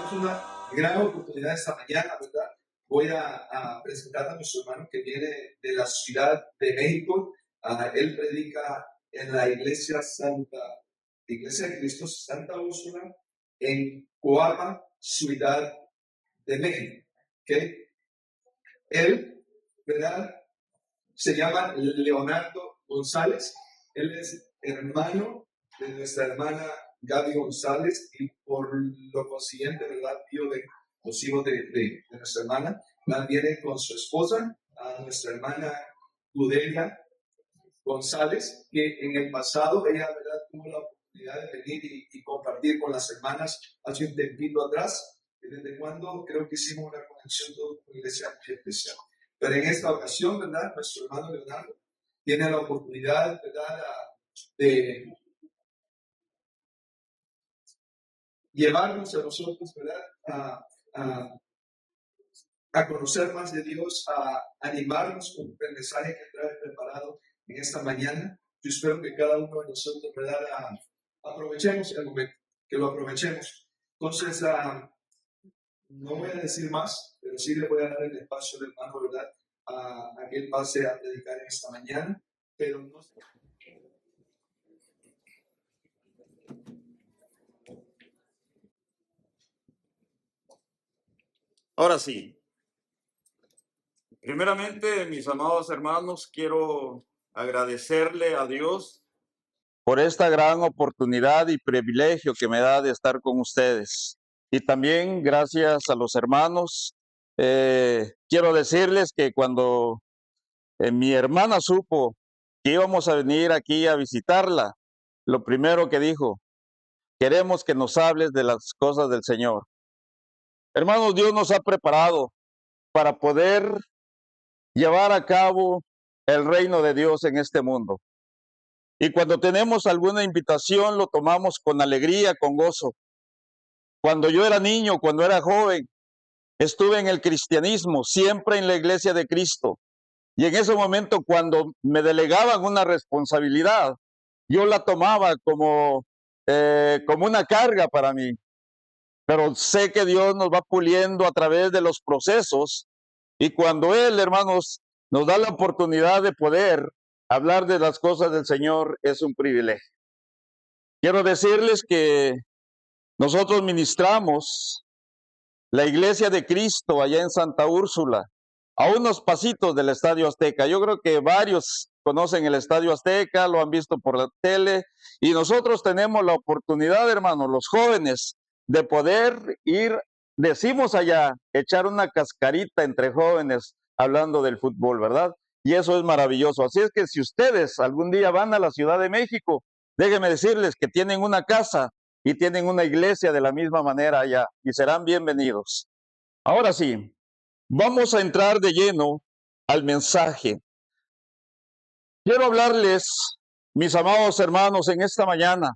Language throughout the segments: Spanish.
tenemos una gran oportunidad esta mañana, ¿verdad? Voy a presentar a nuestro hermano que viene de la Ciudad de México. Él predica en la Iglesia de Cristo Santa Úrsula en Coapa, Ciudad de México. ¿Okay? Él, ¿verdad? Se llama Leonardo González. Él es hermano de nuestra hermana Gaby González y por lo consiguiente, ¿verdad? Tío de los hijos de nuestra hermana. Viene con su esposa, a nuestra hermana Ludelia González, que en el pasado ella, ¿verdad?, tuvo la oportunidad de venir y compartir con las hermanas hace un tempito atrás. Desde cuando creo que hicimos una conexión con la iglesia especial. Pero en esta ocasión, ¿verdad?, nuestro hermano Leonardo tiene la oportunidad, ¿verdad?, de llevarnos a nosotros, ¿verdad?, a conocer más de Dios, a animarnos con el mensaje que trae preparado en esta mañana. Yo espero que cada uno de nosotros, ¿verdad?, aprovechemos el momento, que lo aprovechemos. Entonces, no voy a decir más, pero sí le voy a dar el espacio al hermano, ¿verdad?, a que él pase a predicar en esta mañana, pero no. Ahora sí. Primeramente, mis amados hermanos, quiero agradecerle a Dios por esta gran oportunidad y privilegio que me da de estar con ustedes. Y también gracias a los hermanos. Quiero decirles que cuando mi hermana supo que íbamos a venir aquí a visitarla, lo primero que dijo: queremos que nos hables de las cosas del Señor. Hermanos, Dios nos ha preparado para poder llevar a cabo el reino de Dios en este mundo. Y cuando tenemos alguna invitación, lo tomamos con alegría, con gozo. Cuando yo era niño, cuando era joven, estuve en el cristianismo, siempre en la iglesia de Cristo. Y en ese momento, cuando me delegaban una responsabilidad, yo la tomaba como una carga para mí. Pero sé que Dios nos va puliendo a través de los procesos. Y cuando Él, hermanos, nos da la oportunidad de poder hablar de las cosas del Señor, es un privilegio. Quiero decirles que nosotros ministramos la Iglesia de Cristo allá en Santa Úrsula, a unos pasitos del Estadio Azteca. Yo creo que varios conocen el Estadio Azteca, lo han visto por la tele, y nosotros tenemos la oportunidad, hermanos, los jóvenes, de poder ir, decimos allá, echar una cascarita entre jóvenes hablando del fútbol, ¿verdad? Y eso es maravilloso. Así es que si ustedes algún día van a la Ciudad de México, déjenme decirles que tienen una casa y tienen una iglesia de la misma manera allá, y serán bienvenidos. Ahora sí, vamos a entrar de lleno al mensaje. Quiero hablarles, mis amados hermanos, en esta mañana,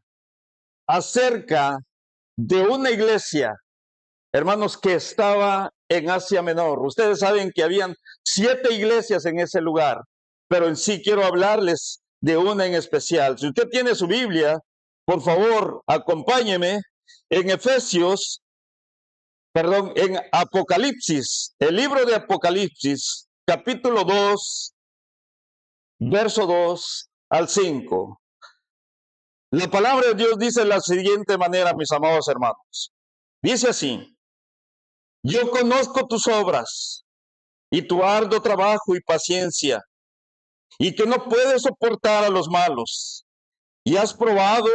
acerca de una iglesia, hermanos, que estaba en Asia Menor. Ustedes saben que habían 7 iglesias en ese lugar, pero en sí quiero hablarles de una en especial. Si usted tiene su Biblia, por favor, acompáñeme en en Apocalipsis, el libro de Apocalipsis, capítulo 2, verso 2 al 5. La palabra de Dios dice de la siguiente manera, mis amados hermanos. Dice así: yo conozco tus obras y tu arduo trabajo y paciencia, y que no puedes soportar a los malos, y has probado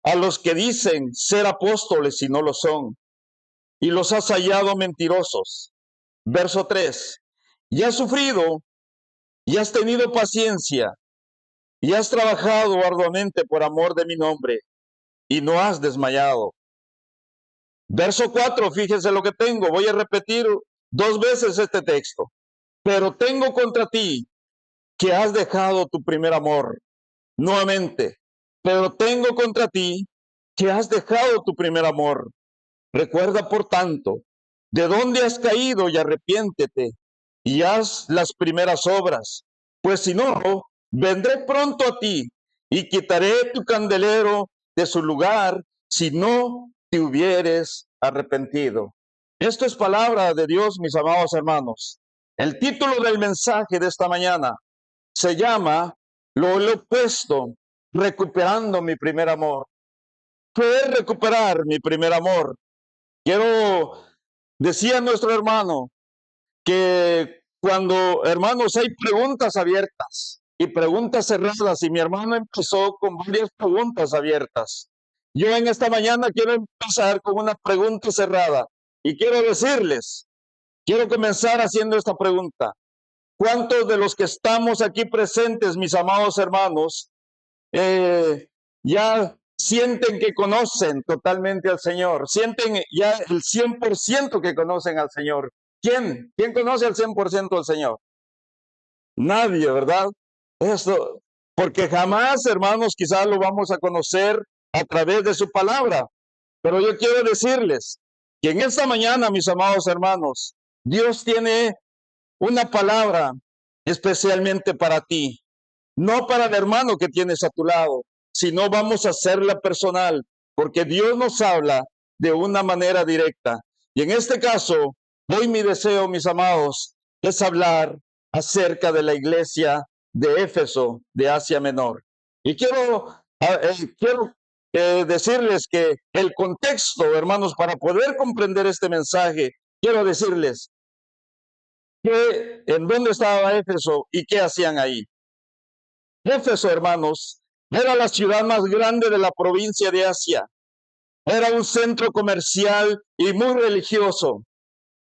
a los que dicen ser apóstoles y no lo son, y los has hallado mentirosos. Verso 3. Y has sufrido, y has tenido paciencia, y has trabajado arduamente por amor de mi nombre, y no has desmayado. Verso 4, fíjense lo que tengo. Voy a repetir 2 veces este texto. Pero tengo contra ti que has dejado tu primer amor. Nuevamente, pero tengo contra ti que has dejado tu primer amor. Recuerda, por tanto, de dónde has caído y arrepiéntete y haz las primeras obras. Pues si no, vendré pronto a ti y quitaré tu candelero de su lugar si no te hubieres arrepentido. Esto es palabra de Dios, mis amados hermanos. El título del mensaje de esta mañana se llama lo opuesto, recuperando mi primer amor. ¿Qué es recuperar mi primer amor? Decía nuestro hermano, que cuando, hermanos, hay preguntas abiertas y preguntas cerradas, y mi hermano empezó con varias preguntas abiertas. Yo en esta mañana quiero empezar con una pregunta cerrada y quiero comenzar haciendo esta pregunta. ¿Cuántos de los que estamos aquí presentes, mis amados hermanos, ya sienten que conocen totalmente al Señor? Sienten ya el 100% que conocen al Señor. ¿Quién conoce al 100% al Señor? Nadie, ¿verdad? Esto, porque jamás, hermanos, quizás lo vamos a conocer a través de su palabra. Pero yo quiero decirles que en esta mañana, mis amados hermanos, Dios tiene una palabra especialmente para ti. No para el hermano que tienes a tu lado, sino vamos a hacerla personal, porque Dios nos habla de una manera directa. Y en este caso, hoy mi deseo, mis amados, es hablar acerca de la iglesia de Éfeso, de Asia Menor. Y quiero decirles que el contexto, hermanos, para poder comprender este mensaje, quiero decirles que en dónde estaba Éfeso y qué hacían ahí. Éfeso, hermanos, era la ciudad más grande de la provincia de Asia. Era un centro comercial y muy religioso,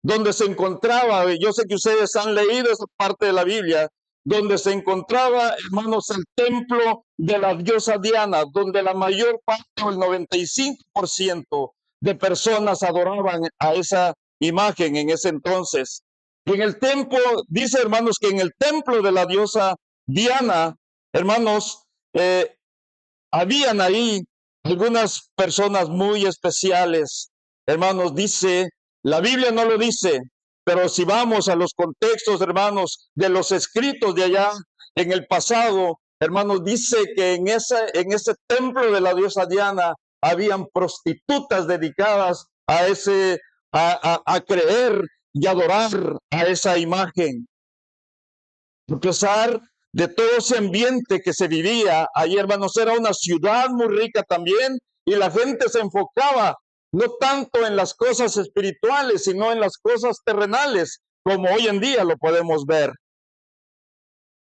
donde se encontraba, yo sé que ustedes han leído esa parte de la Biblia, donde se encontraba, hermanos, el templo de la diosa Diana, donde la mayor parte, el 95% de personas adoraban a esa imagen en ese entonces. En el templo, dice, hermanos, que en el templo de la diosa Diana, hermanos, habían ahí algunas personas muy especiales. Hermanos, dice, la Biblia no lo dice, pero si vamos a los contextos, hermanos, de los escritos de allá en el pasado, hermanos, dice que en ese templo de la diosa Diana habían prostitutas dedicadas a creer y adorar a esa imagen. A pesar de todo ese ambiente que se vivía ahí, hermanos, era una ciudad muy rica también, y la gente se enfocaba no tanto en las cosas espirituales, sino en las cosas terrenales, como hoy en día lo podemos ver.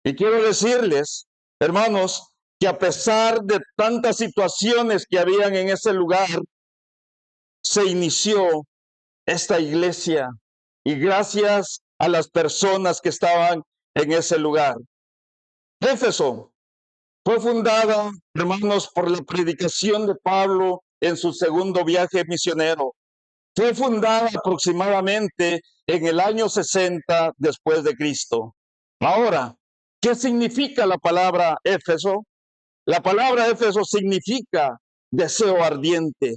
Y quiero decirles, hermanos, que a pesar de tantas situaciones que habían en ese lugar, se inició esta iglesia, y gracias a las personas que estaban en ese lugar. Éfeso fue fundada, hermanos, por la predicación de Pablo en su segundo viaje misionero. Fue fundada aproximadamente en el año 60 después de Cristo. Ahora, ¿qué significa la palabra Éfeso? La palabra Éfeso significa deseo ardiente.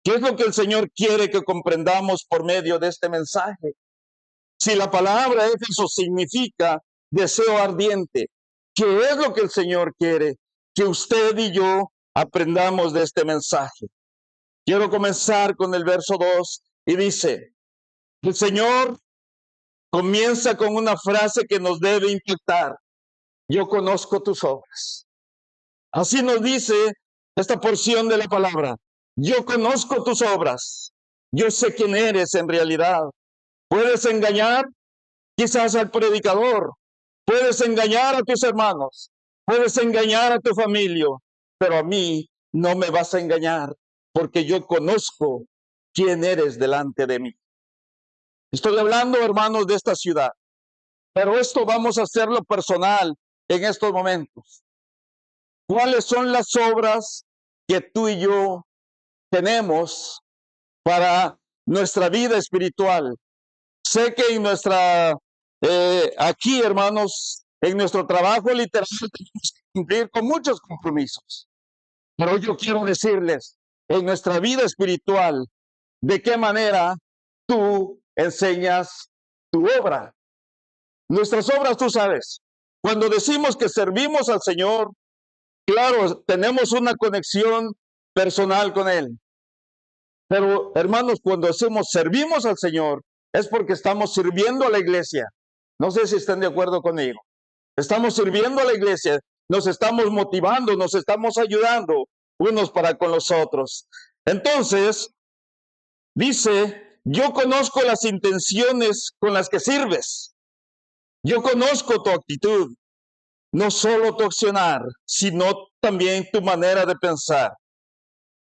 ¿Qué es lo que el Señor quiere que comprendamos por medio de este mensaje? Si la palabra Éfeso significa deseo ardiente, ¿qué es lo que el Señor quiere que usted y yo aprendamos de este mensaje? Quiero comenzar con el verso 2 y dice, el Señor comienza con una frase que nos debe impactar. Yo conozco tus obras. Así nos dice esta porción de la palabra. Yo conozco tus obras. Yo sé quién eres en realidad. Puedes engañar quizás al predicador, puedes engañar a tus hermanos, puedes engañar a tu familia, pero a mí no me vas a engañar, porque yo conozco quién eres delante de mí. Estoy hablando, hermanos, de esta ciudad, pero esto vamos a hacerlo personal en estos momentos. ¿Cuáles son las obras que tú y yo tenemos para nuestra vida espiritual? Sé que en aquí, hermanos, en nuestro trabajo literal tenemos que cumplir con muchos compromisos. Pero yo quiero decirles, en nuestra vida espiritual, de qué manera tú enseñas tu obra. Nuestras obras, tú sabes, cuando decimos que servimos al Señor, claro, tenemos una conexión personal con Él. Pero hermanos, cuando decimos servimos al Señor, es porque estamos sirviendo a la iglesia. No sé si están de acuerdo conmigo. Estamos sirviendo a la iglesia, nos estamos motivando, nos estamos ayudando unos para con los otros. Entonces, dice, yo conozco las intenciones con las que sirves. Yo conozco tu actitud, no solo tu accionar, sino también tu manera de pensar.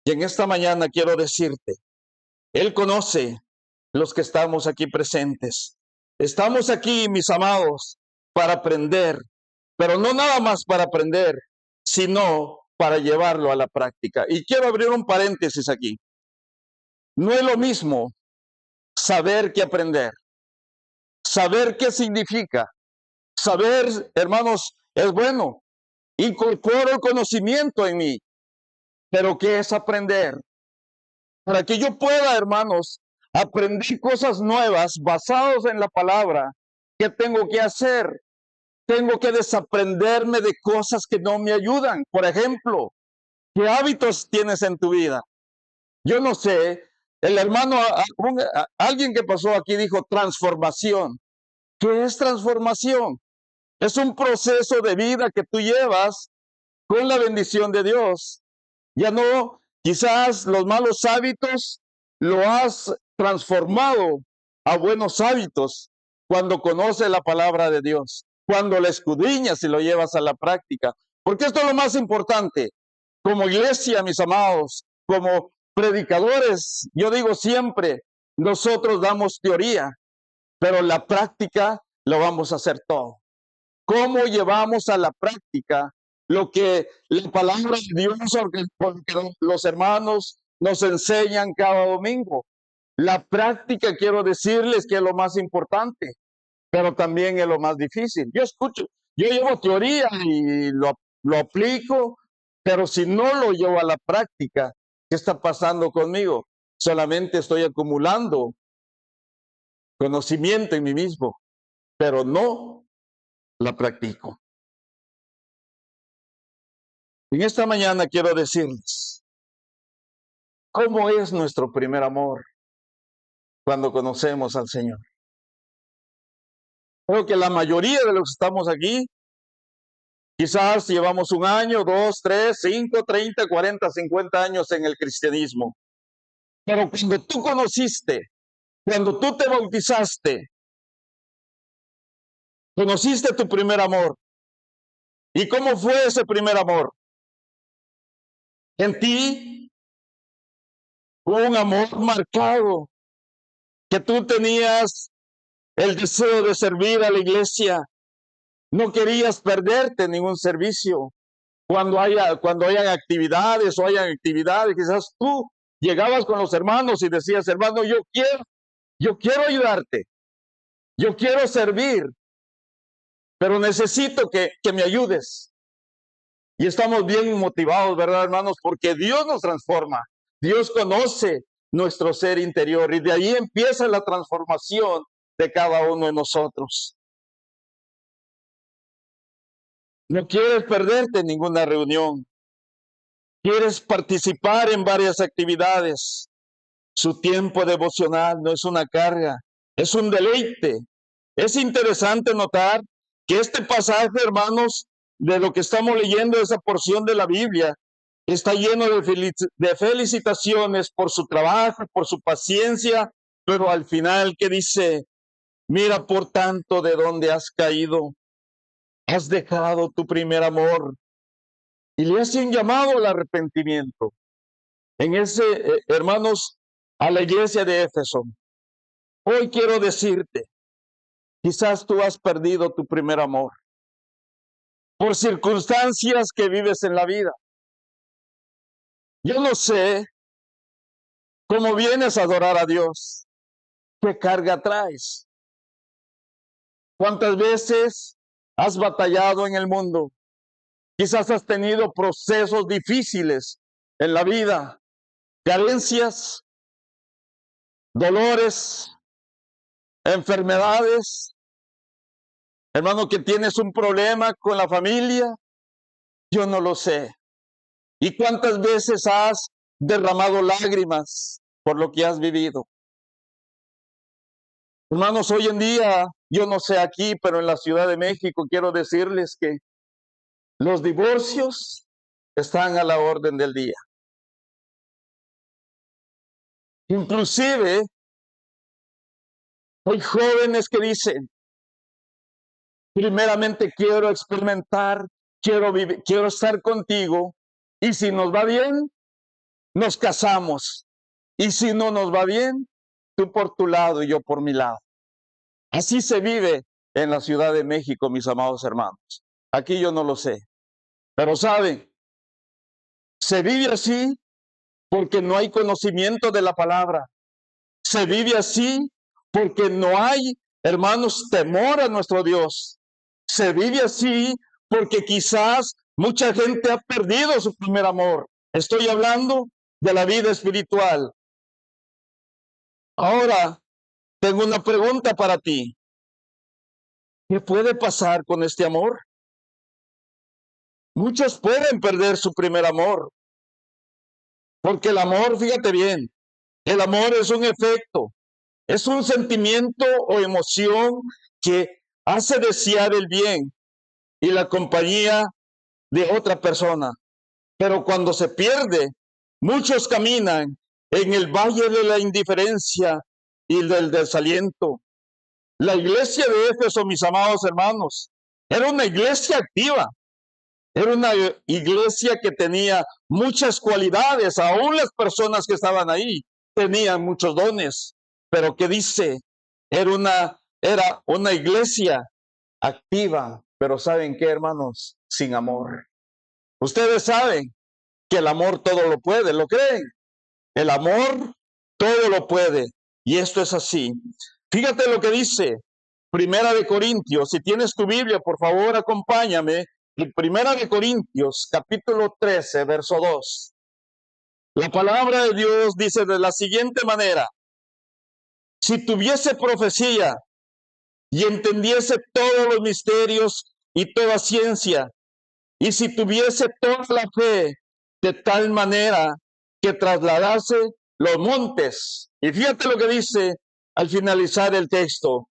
Y en esta mañana quiero decirte, Él conoce los que estamos aquí presentes. Estamos aquí, mis amados, para aprender, pero no nada más para aprender, sino para llevarlo a la práctica. Y quiero abrir un paréntesis aquí. No es lo mismo saber que aprender. Saber qué significa. Saber, hermanos, es bueno. Incorporo el conocimiento en mí. Pero ¿qué es aprender? Para que yo pueda, hermanos, aprender cosas nuevas basadas en la palabra, ¿qué tengo que hacer? Tengo que desaprenderme de cosas que no me ayudan. Por ejemplo, ¿qué hábitos tienes en tu vida? Yo no sé, el hermano, alguien que pasó aquí dijo transformación. ¿Qué es transformación? Es un proceso de vida que tú llevas con la bendición de Dios. Ya no, quizás los malos hábitos lo has transformado a buenos hábitos cuando conoces la palabra de Dios, cuando la escudriñas y lo llevas a la práctica. Porque esto es lo más importante. Como iglesia, mis amados, como predicadores, yo digo siempre, nosotros damos teoría, pero la práctica lo vamos a hacer todo. ¿Cómo llevamos a la práctica lo que la palabra de Dios, porque los hermanos nos enseñan cada domingo? La práctica, quiero decirles que es lo más importante, pero también es lo más difícil. Yo escucho, yo llevo teoría y lo aplico, pero si no lo llevo a la práctica, ¿qué está pasando conmigo? Solamente estoy acumulando conocimiento en mí mismo, pero no la practico. En esta mañana quiero decirles, ¿cómo es nuestro primer amor cuando conocemos al Señor? Creo que la mayoría de los que estamos aquí, quizás llevamos 1 año, 2, 3, 5, 30, 40, 50 años en el cristianismo. Pero cuando tú conociste, cuando tú te bautizaste, conociste tu primer amor. ¿Y cómo fue ese primer amor? En ti hubo un amor marcado, que tú tenías el deseo de servir a la iglesia. No querías perderte ningún servicio. Cuando hayan actividades o hayan actividades, quizás tú llegabas con los hermanos y decías, hermano, yo quiero ayudarte, yo quiero servir, pero necesito que me ayudes. Y estamos bien motivados, ¿verdad, hermanos? Porque Dios nos transforma. Dios conoce nuestro ser interior y de ahí empieza la transformación de cada uno de nosotros. No quieres perderte ninguna reunión. Quieres participar en varias actividades. Su tiempo devocional no es una carga, es un deleite. Es interesante notar que este pasaje, hermanos, de lo que estamos leyendo, esa porción de la Biblia, está lleno de felicitaciones por su trabajo, por su paciencia, pero al final que dice, mira por tanto de dónde has caído, has dejado tu primer amor. Y le hace un llamado al arrepentimiento. En ese, hermanos, a la iglesia de Éfeso. Hoy quiero decirte, quizás tú has perdido tu primer amor por circunstancias que vives en la vida. Yo no sé cómo vienes a adorar a Dios, qué carga traes. ¿Cuántas veces has batallado en el mundo? Quizás has tenido procesos difíciles en la vida, carencias, dolores, enfermedades. Hermano, que tienes un problema con la familia, yo no lo sé. ¿Y cuántas veces has derramado lágrimas por lo que has vivido. Hermanos, hoy en día, yo no sé aquí, pero en la Ciudad de México quiero decirles que los divorcios están a la orden del día. Inclusive, hay jóvenes que dicen, primeramente quiero experimentar, quiero vivir, quiero estar contigo, y si nos va bien, nos casamos. Y si no nos va bien, tú por tu lado y yo por mi lado. Así se vive en la Ciudad de México, mis amados hermanos. Aquí yo no lo sé. Pero saben, se vive así porque no hay conocimiento de la palabra. Se vive así porque no hay, hermanos, temor a nuestro Dios. Se vive así porque quizás mucha gente ha perdido su primer amor. Estoy hablando de la vida espiritual. Ahora, tengo una pregunta para ti. ¿Qué puede pasar con este amor? Muchos pueden perder su primer amor. Porque el amor, fíjate bien, el amor es un efecto, es un sentimiento o emoción que hace desear el bien y la compañía de otra persona. Pero cuando se pierde, muchos caminan en el valle de la indiferencia y del desaliento. La iglesia de Éfeso, mis amados hermanos, era una iglesia activa. Era una iglesia que tenía muchas cualidades, aún las personas que estaban ahí tenían muchos dones, pero ¿qué dice? Era una iglesia activa, pero ¿saben qué, hermanos? Sin amor. Ustedes saben que el amor todo lo puede, ¿lo creen? El amor todo lo puede, y esto es así. Fíjate lo que dice Primera de Corintios. Si tienes tu Biblia, por favor, acompáñame. En Primera de Corintios, capítulo 13, verso 2. La palabra de Dios dice de la siguiente manera: si tuviese profecía y entendiese todos los misterios y toda ciencia, y si tuviese toda la fe de tal manera que trasladase los montes. Y fíjate lo que dice al finalizar el texto: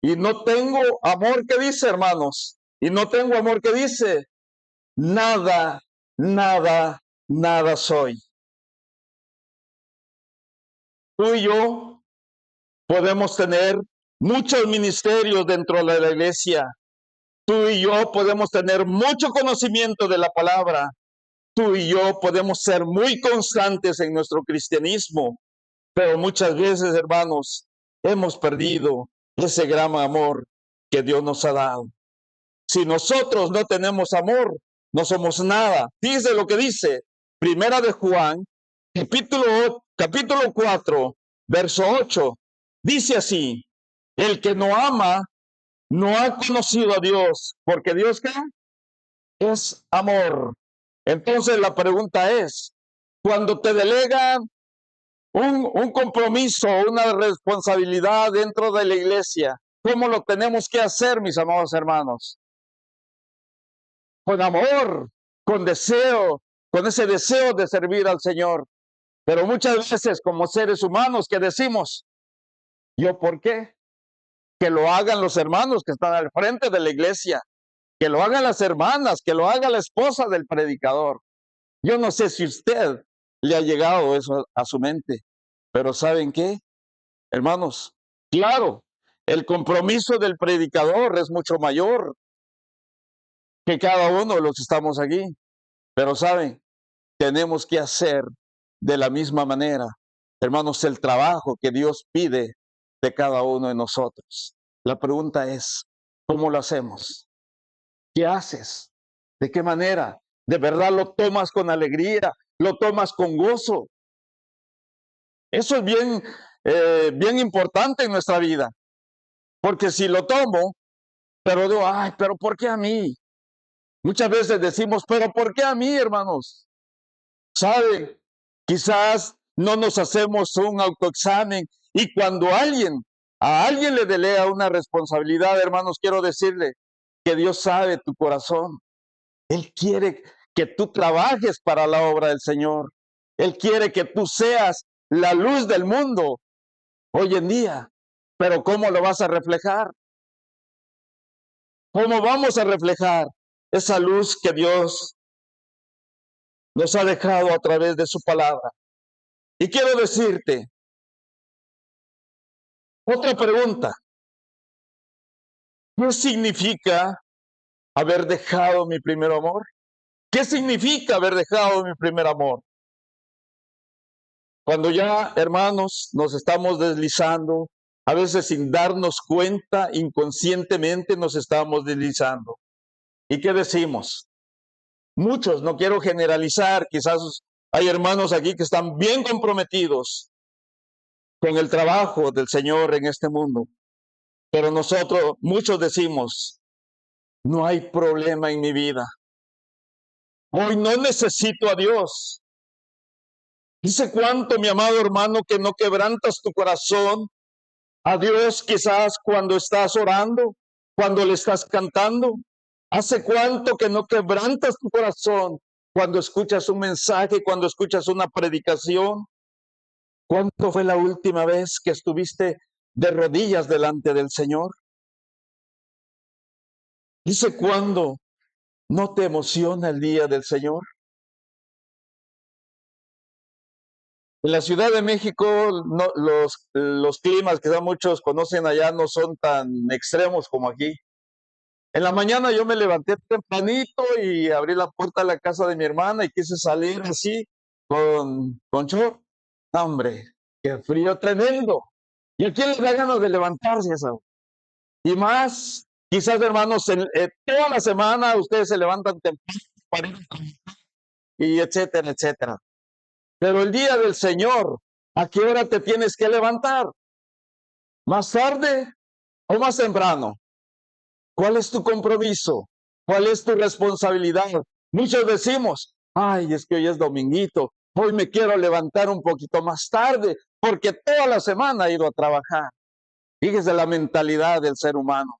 y no tengo amor, que dice, hermanos, y no tengo amor, que dice, nada, nada, nada soy. Tú y yo podemos tener muchos ministerios dentro de la iglesia. Tú y yo podemos tener mucho conocimiento de la palabra. Tú y yo podemos ser muy constantes en nuestro cristianismo, pero muchas veces, hermanos, hemos perdido ese gran amor que Dios nos ha dado. Si nosotros no tenemos amor, no somos nada. Dice lo que dice Primera de Juan, capítulo 4, verso 8. Dice así: el que no ama no ha conocido a Dios, porque Dios, ¿qué? Es amor. Entonces la pregunta es, cuando te delegan un compromiso, una responsabilidad dentro de la iglesia, ¿cómo lo tenemos que hacer, mis amados hermanos? Con amor, con deseo, con ese deseo de servir al Señor. Pero muchas veces como seres humanos que decimos, ¿yo por qué? Que lo hagan los hermanos que están al frente de la iglesia, que lo hagan las hermanas, que lo haga la esposa del predicador. Yo no sé si usted le ha llegado eso a su mente, pero ¿saben qué, hermanos? Claro, el compromiso del predicador es mucho mayor que cada uno de los que estamos aquí, pero ¿saben? Tenemos que hacer de la misma manera, hermanos, el trabajo que Dios pide de cada uno de nosotros. La pregunta es, ¿cómo lo hacemos? ¿Qué haces? ¿De qué manera? ¿De verdad lo tomas con alegría? ¿Lo tomas con gozo? Eso es bien importante en nuestra vida. Porque si lo tomo, pero digo, ay, pero ¿por qué a mí? Muchas veces decimos, pero ¿por qué a mí, hermanos? ¿Sabe? Quizás no nos hacemos un autoexamen y cuando a alguien le delega una responsabilidad, hermanos, quiero decirle que Dios sabe tu corazón. Él quiere que tú trabajes para la obra del Señor. Él quiere que tú seas la luz del mundo hoy en día. Pero ¿cómo lo vas a reflejar? ¿Cómo vamos a reflejar esa luz que Dios nos ha dejado a través de su palabra? Y quiero decirte otra pregunta. ¿Qué significa haber dejado mi primer amor? ¿Qué significa haber dejado mi primer amor? Cuando ya, hermanos, nos estamos deslizando, a veces sin darnos cuenta, inconscientemente nos estamos deslizando. ¿Y qué decimos? Muchos, no quiero generalizar, quizás hay hermanos aquí que están bien comprometidos con el trabajo del Señor en este mundo, pero nosotros, muchos decimos, no hay problema en mi vida. Hoy no necesito a Dios. Dice cuánto, mi amado hermano, que no quebrantas tu corazón a Dios quizás cuando estás orando, cuando le estás cantando. ¿Hace cuánto que no quebrantas tu corazón cuando escuchas un mensaje, cuando escuchas una predicación? ¿Cuánto fue la última vez que estuviste de rodillas delante del Señor? Dice cuándo no te emociona el día del Señor. En la Ciudad de México, no, los climas que muchos conocen allá no son tan extremos como aquí. En la mañana yo me levanté tempranito y abrí la puerta de la casa de mi hermana y quise salir así con short. Hombre, qué frío tremendo. ¿Y a quién le da ganas de levantarse eso? Y más, quizás hermanos, toda la semana ustedes se levantan temprano para ir y etcétera, etcétera. Pero el día del Señor, ¿a qué hora te tienes que levantar? ¿Más tarde o más temprano? ¿Cuál es tu compromiso? ¿Cuál es tu responsabilidad? Muchos decimos, ay, es que hoy es dominguito, hoy me quiero levantar un poquito más tarde, porque toda la semana he ido a trabajar. Fíjese la mentalidad del ser humano.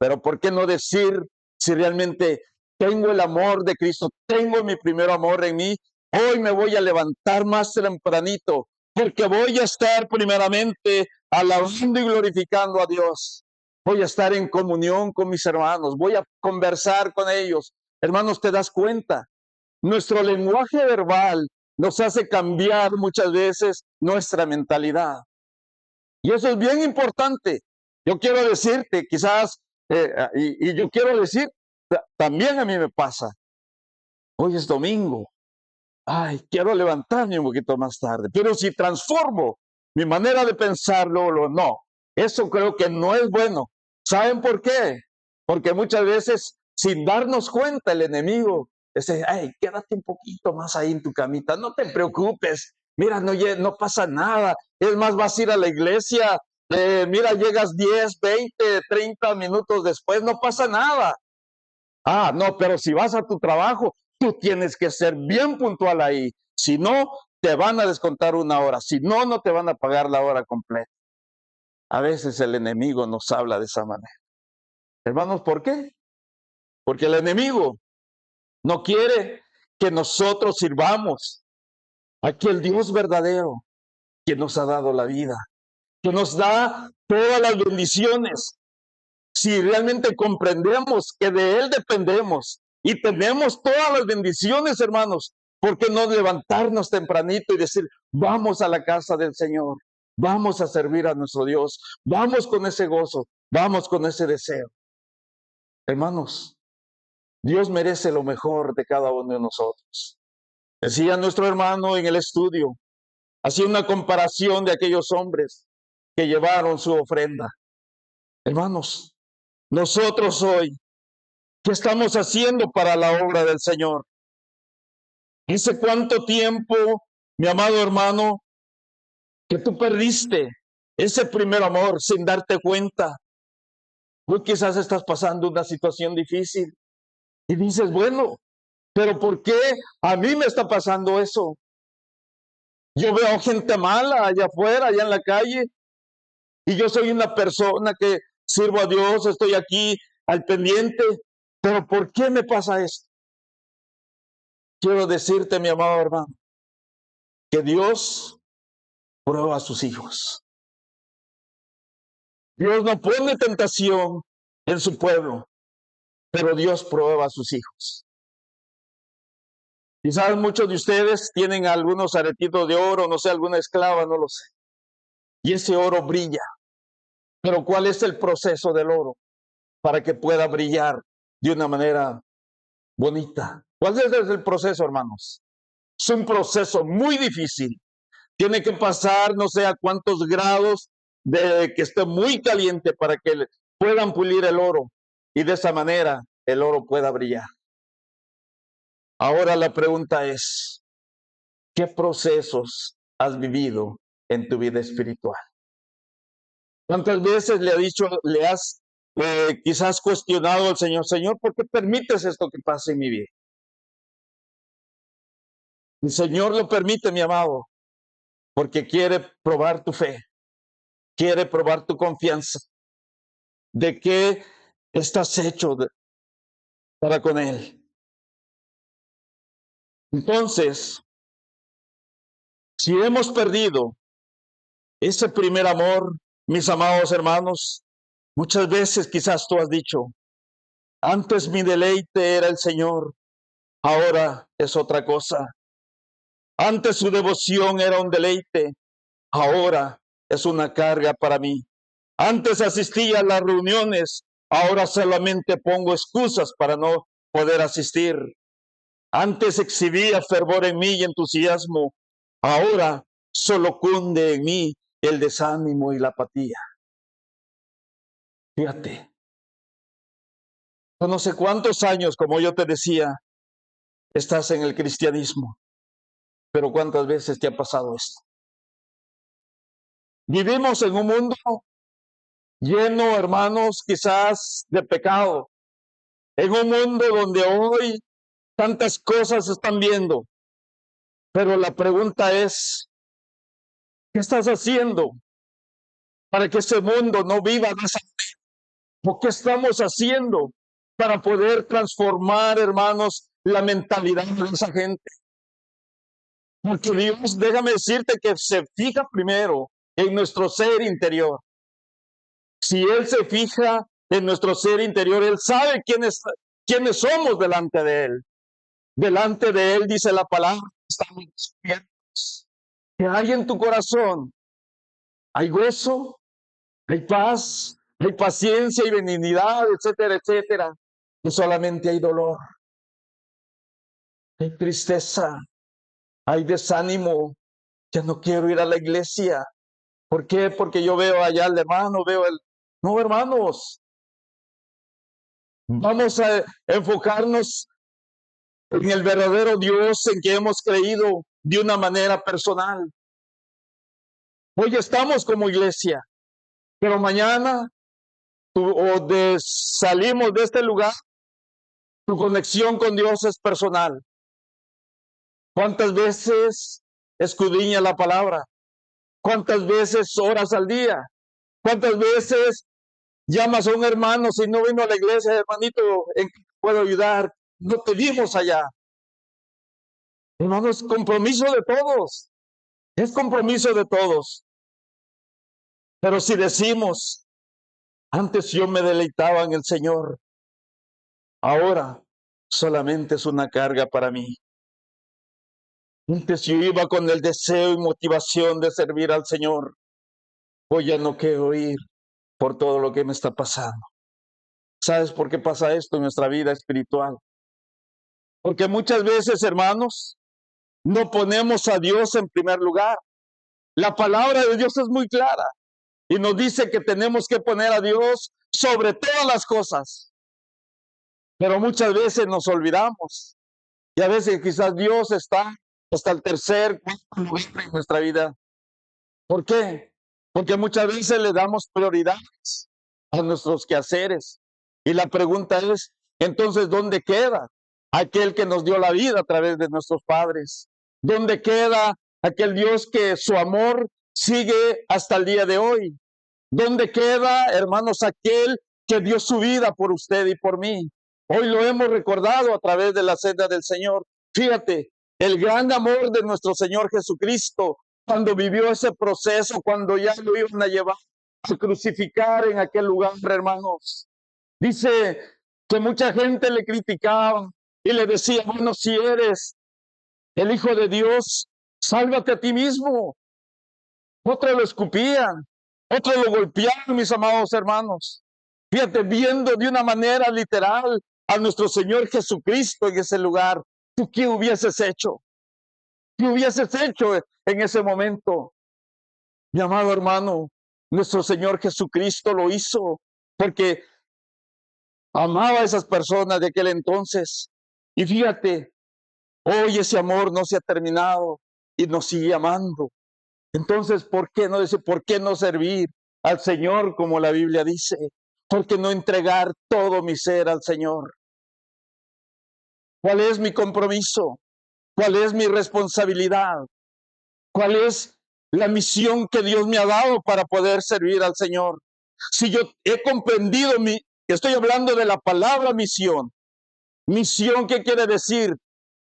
Pero ¿por qué no decir si realmente tengo el amor de Cristo, tengo mi primer amor en mí? Hoy me voy a levantar más tempranito, porque voy a estar primeramente alabando y glorificando a Dios. Voy a estar en comunión con mis hermanos, voy a conversar con ellos. Hermanos, ¿te das cuenta? Nuestro lenguaje verbal nos hace cambiar muchas veces nuestra mentalidad. Y eso es bien importante. Yo quiero decirte, quizás, y yo quiero decir, también a mí me pasa. Hoy es domingo. Ay, quiero levantarme un poquito más tarde. Pero si transformo mi manera de pensarlo, no. Eso creo que no es bueno. ¿Saben por qué? Porque muchas veces, sin darnos cuenta, el enemigo dice, ay, quédate un poquito más ahí en tu camita. No te preocupes. Mira, no pasa nada. Es más, vas a ir a la iglesia. Mira, llegas 10, 20, 30 minutos después. No pasa nada. Ah, no, pero si vas a tu trabajo, tú tienes que ser bien puntual ahí. Si no, te van a descontar una hora. Si no, no te van a pagar la hora completa. A veces el enemigo nos habla de esa manera. Hermanos, ¿por qué? Porque el enemigo no quiere que nosotros sirvamos a aquel Dios verdadero que nos ha dado la vida, que nos da todas las bendiciones. Si realmente comprendemos que de Él dependemos y tenemos todas las bendiciones, hermanos, ¿por qué no levantarnos tempranito y decir, vamos a la casa del Señor, vamos a servir a nuestro Dios, vamos con ese gozo, vamos con ese deseo? Hermanos, Dios merece lo mejor de cada uno de nosotros. Decía nuestro hermano en el estudio, hacía una comparación de aquellos hombres que llevaron su ofrenda. Hermanos, nosotros hoy, ¿qué estamos haciendo para la obra del Señor? ¿Hace cuánto tiempo, mi amado hermano, que tú perdiste ese primer amor sin darte cuenta? Tú quizás estás pasando una situación difícil y dices, bueno, pero ¿por qué a mí me está pasando eso? Yo veo gente mala allá afuera, allá en la calle, y yo soy una persona que sirvo a Dios, estoy aquí al pendiente, pero ¿por qué me pasa esto? Quiero decirte, mi amado hermano, que Dios prueba a sus hijos. Dios no pone tentación en su pueblo, pero Dios prueba a sus hijos. Quizás muchos de ustedes tienen algunos aretitos de oro, no sé, alguna esclava, no lo sé. Y ese oro brilla. Pero ¿cuál es el proceso del oro para que pueda brillar de una manera bonita? ¿Cuál es el proceso, hermanos? Es un proceso muy difícil. Tiene que pasar no sé a cuántos grados de que esté muy caliente para que puedan pulir el oro y de esa manera el oro pueda brillar. Ahora la pregunta es, ¿qué procesos has vivido en tu vida espiritual? ¿Cuántas veces le has quizás cuestionado al Señor, Señor, ¿por qué permites esto que pase en mi vida? El Señor lo permite, mi amado, porque quiere probar tu fe, quiere probar tu confianza, de qué estás hecho para con Él. Entonces, si hemos perdido ese primer amor, mis amados hermanos, muchas veces quizás tú has dicho, antes mi deleite era el Señor, ahora es otra cosa. Antes su devoción era un deleite, ahora es una carga para mí. Antes asistía a las reuniones, ahora solamente pongo excusas para no poder asistir. Antes exhibía fervor en mí y entusiasmo, ahora solo cunde en mí el desánimo y la apatía. Fíjate, no sé cuántos años, como yo te decía, estás en el cristianismo, pero cuántas veces te ha pasado esto. Vivimos en un mundo lleno, hermanos, quizás de pecado, en un mundo donde hoy tantas cosas se están viendo, pero la pregunta es, ¿qué estás haciendo para que ese mundo no viva de esa manera? ¿O qué estamos haciendo para poder transformar, hermanos, la mentalidad de esa gente? Porque Dios, déjame decirte que se fija primero en nuestro ser interior. Si Él se fija en nuestro ser interior, Él sabe quiénes somos delante de Él. Delante de Él, dice la palabra, estamos despiertos. ¿Qué hay en tu corazón? Hay gozo, hay paz, hay paciencia y benignidad, etcétera, etcétera. Y solamente hay dolor, hay tristeza, hay desánimo. Ya no quiero ir a la iglesia. ¿Por qué? Porque yo veo allá al hermano, No, hermanos, vamos a enfocarnos en el verdadero Dios en que hemos creído de una manera personal. Hoy estamos como iglesia, pero mañana salimos de este lugar, tu conexión con Dios es personal. ¿Cuántas veces escudriña la palabra? ¿Cuántas veces oras al día? ¿Cuántas veces llamas a un hermano si no vino a la iglesia, hermanito, ¿en qué puedo ayudar? No te vimos allá. Hermano, es compromiso de todos. Es compromiso de todos. Pero si decimos, antes yo me deleitaba en el Señor, ahora solamente es una carga para mí. Antes yo iba con el deseo y motivación de servir al Señor. Hoy ya no quiero ir por todo lo que me está pasando. ¿Sabes por qué pasa esto en nuestra vida espiritual? Porque muchas veces, hermanos, no ponemos a Dios en primer lugar. La palabra de Dios es muy clara y nos dice que tenemos que poner a Dios sobre todas las cosas. Pero muchas veces nos olvidamos y a veces quizás Dios está hasta el tercer, cuarto lugar en nuestra vida. ¿Por qué? Porque muchas veces le damos prioridades a nuestros quehaceres. Y la pregunta es, entonces, ¿dónde queda aquel que nos dio la vida a través de nuestros padres? ¿Dónde queda aquel Dios que su amor sigue hasta el día de hoy? ¿Dónde queda, hermanos, aquel que dio su vida por usted y por mí? Hoy lo hemos recordado a través de la cena del Señor. Fíjate, el gran amor de nuestro Señor Jesucristo cuando vivió ese proceso, cuando ya lo iban a llevar a crucificar en aquel lugar, hermanos. Dice que mucha gente le criticaba y le decía, bueno, si eres el Hijo de Dios, sálvate a ti mismo. Otros lo escupían, otros lo golpeaban, mis amados hermanos. Fíjate, viendo de una manera literal a nuestro Señor Jesucristo en ese lugar. ¿Tú qué hubieses hecho? ¿Qué hubieses hecho en ese momento? Mi amado hermano, nuestro Señor Jesucristo lo hizo porque amaba a esas personas de aquel entonces. Y fíjate, hoy ese amor no se ha terminado y nos sigue amando. Entonces, ¿por qué no decir, por qué no servir al Señor como la Biblia dice? ¿Por qué no entregar todo mi ser al Señor? ¿Cuál es mi compromiso? ¿Cuál es mi responsabilidad? ¿Cuál es la misión que Dios me ha dado para poder servir al Señor? Si yo he comprendido estoy hablando de la palabra misión. Misión, ¿qué quiere decir?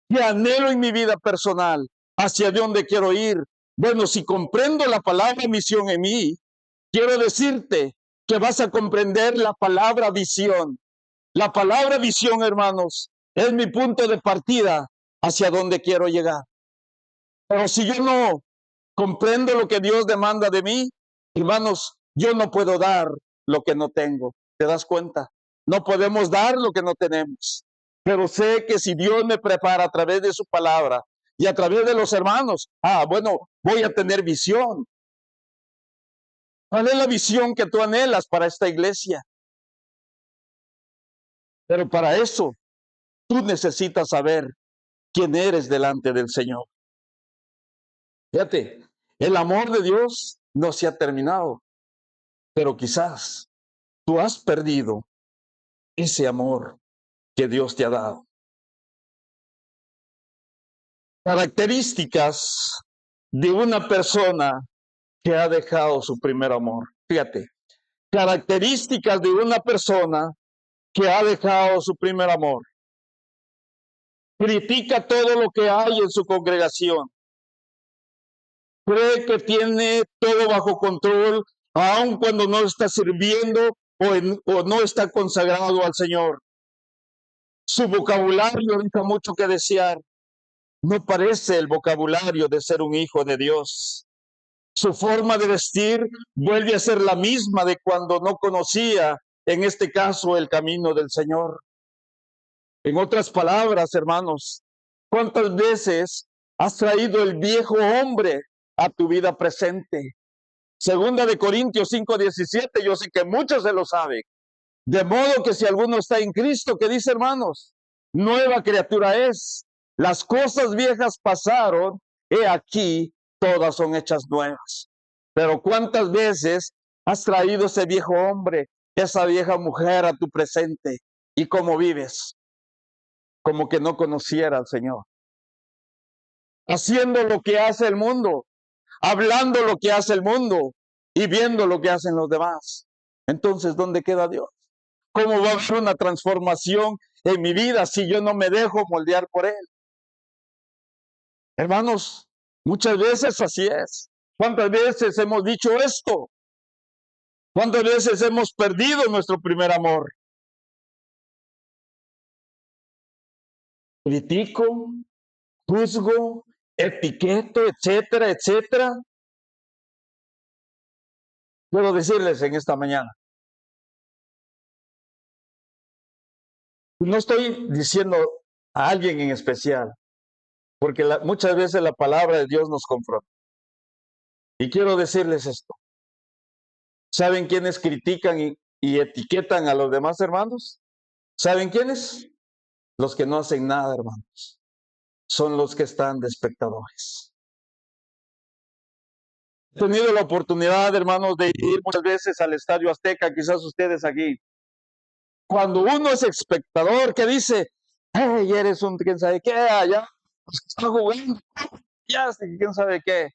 Que anhelo en mi vida personal, hacia dónde quiero ir. Bueno, si comprendo la palabra misión en mí, quiero decirte que vas a comprender la palabra visión. La palabra visión, hermanos, es mi punto de partida hacia dónde quiero llegar. Pero si yo no comprendo lo que Dios demanda de mí, hermanos, yo no puedo dar lo que no tengo. ¿Te das cuenta? No podemos dar lo que no tenemos. Pero sé que si Dios me prepara a través de su palabra y a través de los hermanos, bueno, voy a tener visión. ¿Cuál es la visión que tú anhelas para esta iglesia? Pero para eso, tú necesitas saber quién eres delante del Señor. Fíjate, el amor de Dios no se ha terminado, pero quizás tú has perdido ese amor que Dios te ha dado. Características de una persona que ha dejado su primer amor. Fíjate, características de una persona que ha dejado su primer amor. Critica todo lo que hay en su congregación. Cree que tiene todo bajo control, aun cuando no está sirviendo o no está consagrado al Señor. Su vocabulario deja mucho que desear. No parece el vocabulario de ser un hijo de Dios. Su forma de vestir vuelve a ser la misma de cuando no conocía, en este caso, el camino del Señor. En otras palabras, hermanos, ¿cuántas veces has traído el viejo hombre a tu vida presente? Segunda de Corintios 5:17, yo sé que muchos se lo saben. De modo que si alguno está en Cristo, ¿qué dice, hermanos? Nueva criatura es. Las cosas viejas pasaron, he aquí, todas son hechas nuevas. Pero ¿cuántas veces has traído ese viejo hombre, esa vieja mujer a tu presente? ¿Y cómo vives? Como que no conociera al Señor. Haciendo lo que hace el mundo, hablando lo que hace el mundo y viendo lo que hacen los demás. Entonces, ¿dónde queda Dios? ¿Cómo va a haber una transformación en mi vida si yo no me dejo moldear por Él? Hermanos, muchas veces así es. ¿Cuántas veces hemos dicho esto? ¿Cuántas veces hemos perdido nuestro primer amor? Critico, juzgo, etiqueto, etcétera, etcétera. Quiero decirles en esta mañana, no estoy diciendo a alguien en especial, porque muchas veces la palabra de Dios nos confronta. Y quiero decirles esto. ¿Saben quiénes critican y etiquetan a los demás hermanos? ¿Saben quiénes? Los que no hacen nada, hermanos. Son los que están de espectadores. He tenido la oportunidad, hermanos, de ir muchas veces al Estadio Azteca, quizás ustedes aquí. Cuando uno es espectador, que dice, hey, eres un quién sabe qué, allá está jugando, ya quién sabe qué.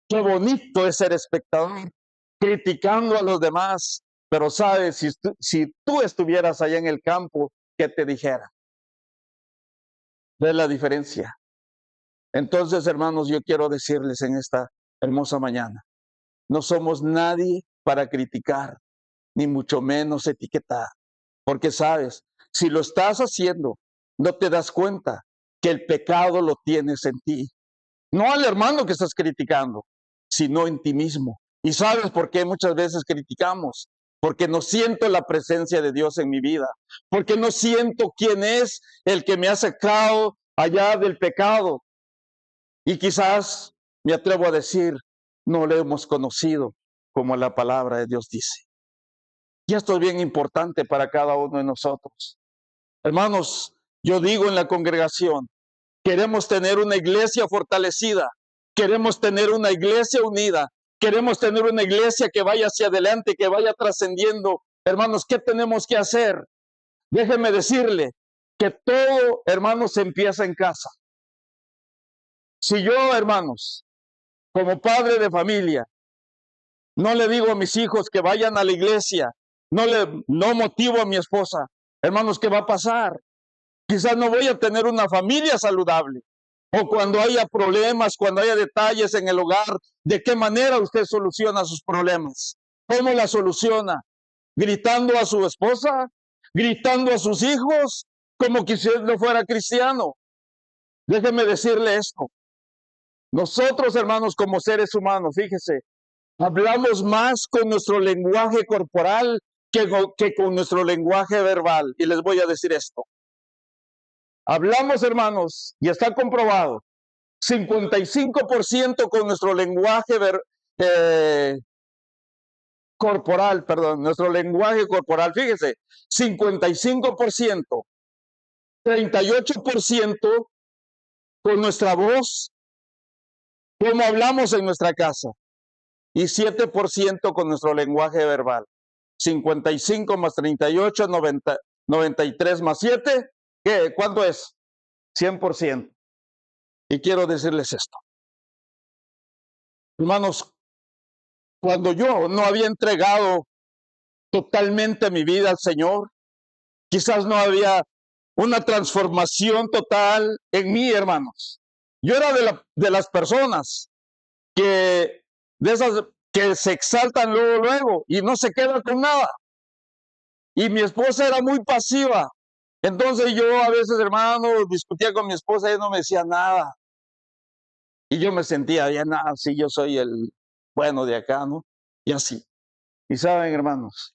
Qué bonito es ser espectador, criticando a los demás. Pero sabes, si tú estuvieras allá en el campo, ¿qué te dijera? ¿Ves la diferencia? Entonces, hermanos, yo quiero decirles en esta hermosa mañana. No somos nadie para criticar, ni mucho menos etiquetar. Porque sabes, si lo estás haciendo, no te das cuenta que el pecado lo tienes en ti. No al hermano que estás criticando, sino en ti mismo. ¿Y sabes por qué muchas veces criticamos? Porque no siento la presencia de Dios en mi vida, porque no siento quién es el que me ha sacado allá del pecado. Y quizás me atrevo a decir, no le hemos conocido como la palabra de Dios dice. Y esto es bien importante para cada uno de nosotros. Hermanos, yo digo en la congregación, queremos tener una iglesia fortalecida, queremos tener una iglesia unida, queremos tener una iglesia que vaya hacia adelante, que vaya trascendiendo. Hermanos, ¿qué tenemos que hacer? Déjenme decirle que todo, hermanos, se empieza en casa. Si yo, hermanos, como padre de familia, no le digo a mis hijos que vayan a la iglesia, no motivo a mi esposa, hermanos, ¿qué va a pasar? Quizás no voy a tener una familia saludable. O cuando haya problemas, cuando haya detalles en el hogar, ¿de qué manera usted soluciona sus problemas? ¿Cómo la soluciona? ¿Gritando a su esposa? ¿Gritando a sus hijos? Como que usted no fuera cristiano. Déjeme decirle esto. Nosotros, hermanos, como seres humanos, fíjese, hablamos más con nuestro lenguaje corporal que con nuestro lenguaje verbal. Y les voy a decir esto. Hablamos, hermanos, y está comprobado, 55% con nuestro lenguaje corporal, perdón, nuestro lenguaje corporal, fíjese, 55%, 38% con nuestra voz, como hablamos en nuestra casa, y 7% con nuestro lenguaje verbal. 55 más 38, 93 más 7, ¿qué? ¿Cuánto es? 100%. Y quiero decirles esto. Hermanos, cuando yo no había entregado totalmente mi vida al Señor, quizás no había una transformación total en mí, hermanos. Yo era de las personas de esas que se exaltan luego y no se quedan con nada. Y mi esposa era muy pasiva. Entonces yo a veces, hermano, discutía con mi esposa y ella no me decía nada. Y yo me sentía bien, así yo soy el bueno de acá, ¿no? Y así. Y saben, hermanos,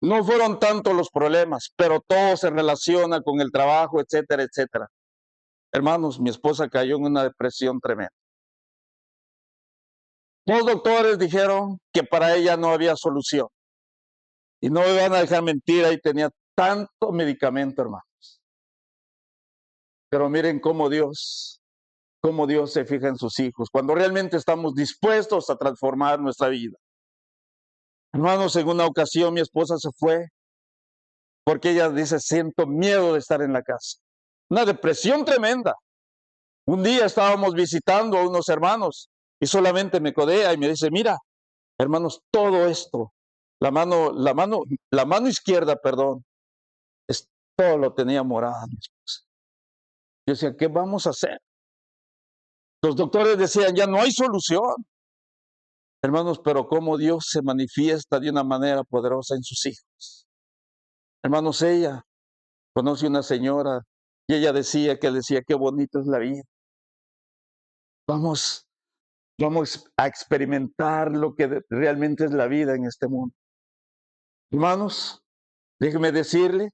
no fueron tantos los problemas, pero todo se relaciona con el trabajo, etcétera, etcétera. Hermanos, mi esposa cayó en una depresión tremenda. Los doctores dijeron que para ella no había solución. Y no me van a dejar mentir, ahí tenía tanto medicamento, hermanos. Pero miren cómo Dios se fija en sus hijos, cuando realmente estamos dispuestos a transformar nuestra vida. Hermanos, en una ocasión mi esposa se fue porque ella dice, siento miedo de estar en la casa. Una depresión tremenda. Un día estábamos visitando a unos hermanos y solamente me codea y me dice, mira, hermanos, todo esto, la mano izquierda, perdón, todo lo tenía morado. Yo decía, ¿qué vamos a hacer? Los doctores decían, ya no hay solución. Hermanos, pero cómo Dios se manifiesta de una manera poderosa en sus hijos. Hermanos, ella conoce una señora y ella decía, qué bonito es la vida. Vamos a experimentar lo que realmente es la vida en este mundo. Hermanos, déjeme decirle,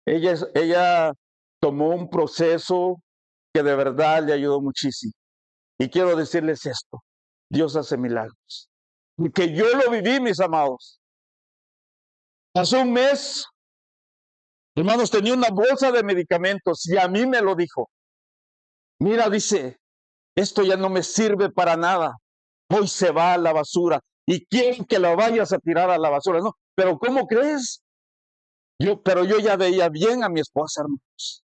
ella tomó un proceso que de verdad le ayudó muchísimo. Y quiero decirles esto, Dios hace milagros. Porque yo lo viví, mis amados. Hace un mes, hermanos, tenía una bolsa de medicamentos y a mí me lo dijo. Mira, dice, esto ya no me sirve para nada. Hoy se va a la basura y quiero que la vayas a tirar a la basura. No, pero ¿cómo crees? Pero yo ya veía bien a mi esposa, hermanos.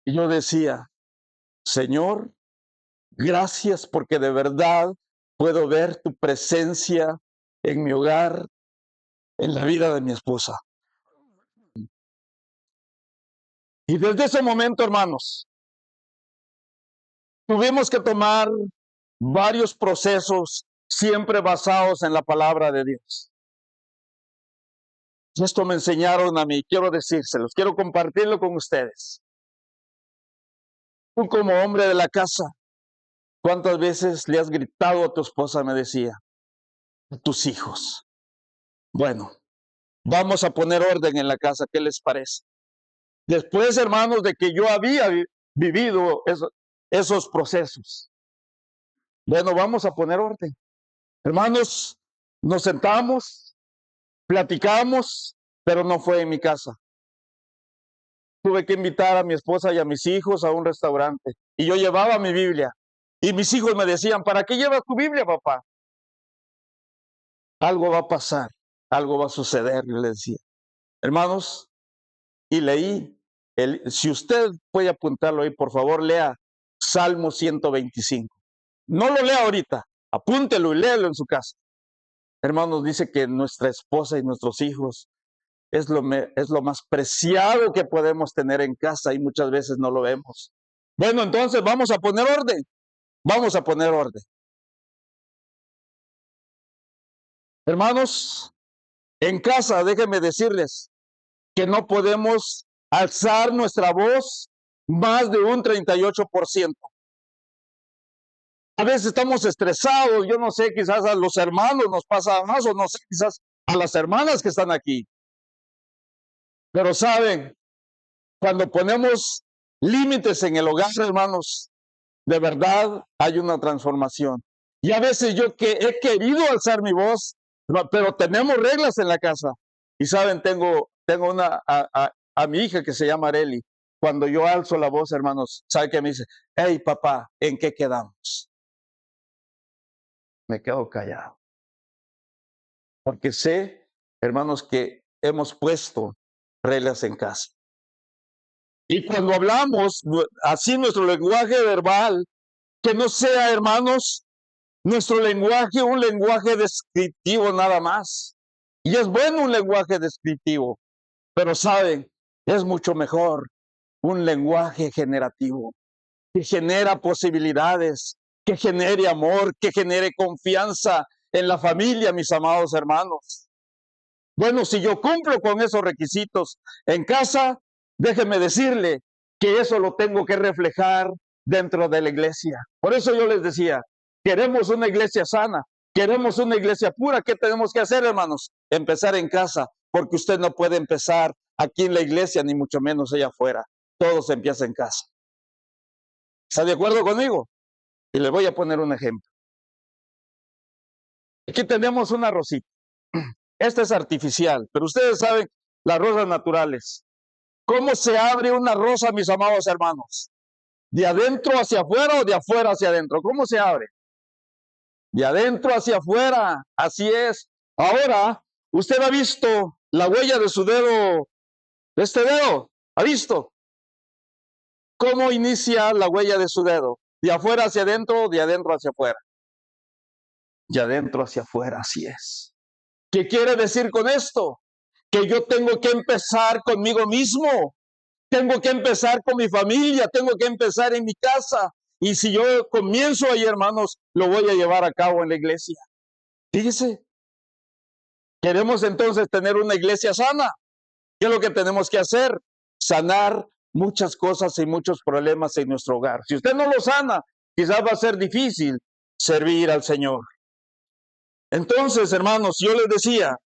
Y yo decía, Señor, gracias porque de verdad puedo ver tu presencia en mi hogar, en la vida de mi esposa. Y desde ese momento, hermanos, Tuvimos que tomar varios procesos siempre basados en la palabra de Dios. Y esto me enseñaron a mí, quiero decírselos, quiero compartirlo con ustedes. Tú como hombre de la casa, ¿cuántas veces le has gritado a tu esposa? Me decía, a tus hijos. Bueno, vamos a poner orden en la casa, ¿qué les parece? Después, hermanos, de que yo había vivido esos procesos. Bueno, vamos a poner orden. Hermanos, nos sentamos, platicamos, pero no fue en mi casa. Tuve que invitar a mi esposa y a mis hijos a un restaurante. Y yo llevaba mi Biblia. Y mis hijos me decían, ¿para qué llevas tu Biblia, papá? Algo va a pasar, algo va a suceder, yo le decía. Hermanos, y leí, si usted puede apuntarlo ahí, por favor, lea Salmo 125. No lo lea ahorita, apúntelo y léelo en su casa. Hermanos, dice que nuestra esposa y nuestros hijos es lo más preciado que podemos tener en casa y muchas veces no lo vemos. Bueno, entonces vamos a poner orden. Vamos a poner orden. Hermanos, en casa, déjenme decirles que no podemos alzar nuestra voz más de un 38%. A veces estamos estresados, yo no sé, quizás a los hermanos nos pasa más, o no sé, quizás a las hermanas que están aquí. Pero saben, cuando ponemos límites en el hogar, hermanos, de verdad hay una transformación. Y a veces yo que he querido alzar mi voz, pero tenemos reglas en la casa. Y saben, tengo a mi hija que se llama Areli. Cuando yo alzo la voz, hermanos, ¿sabe qué me dice? Hey, papá, ¿en qué quedamos? Me quedo callado. Porque sé, hermanos, que hemos puesto reglas en casa. Y cuando hablamos así nuestro lenguaje verbal, que no sea, hermanos, nuestro lenguaje un lenguaje descriptivo nada más. Y es bueno un lenguaje descriptivo, pero saben, es mucho mejor un lenguaje generativo, que genera posibilidades, que genere amor, que genere confianza en la familia, mis amados hermanos. Bueno, si yo cumplo con esos requisitos en casa, déjeme decirle que eso lo tengo que reflejar dentro de la iglesia. Por eso yo les decía, queremos una iglesia sana, queremos una iglesia pura. ¿Qué tenemos que hacer, hermanos? Empezar en casa, porque usted no puede empezar aquí en la iglesia, ni mucho menos allá afuera. Todo se empieza en casa. ¿Está de acuerdo conmigo? Y les voy a poner un ejemplo. Aquí tenemos una rosita. Esta es artificial, pero ustedes saben las rosas naturales. ¿Cómo se abre una rosa, mis amados hermanos? ¿De adentro hacia afuera o de afuera hacia adentro? ¿Cómo se abre? De adentro hacia afuera, así es. Ahora, usted ha visto la huella de su dedo, de este dedo, ¿ha visto? ¿Cómo inicia la huella de su dedo? ¿De afuera hacia adentro o de adentro hacia afuera? De adentro hacia afuera, así es. ¿Qué quiere decir con esto? Que yo tengo que empezar conmigo mismo. Tengo que empezar con mi familia, tengo que empezar en mi casa. Y si yo comienzo ahí, hermanos, lo voy a llevar a cabo en la iglesia. Fíjese, queremos entonces tener una iglesia sana. ¿Qué es lo que tenemos que hacer? Sanar muchas cosas y muchos problemas en nuestro hogar. Si usted no lo sana, quizás va a ser difícil servir al Señor. Entonces, hermanos, yo les decía,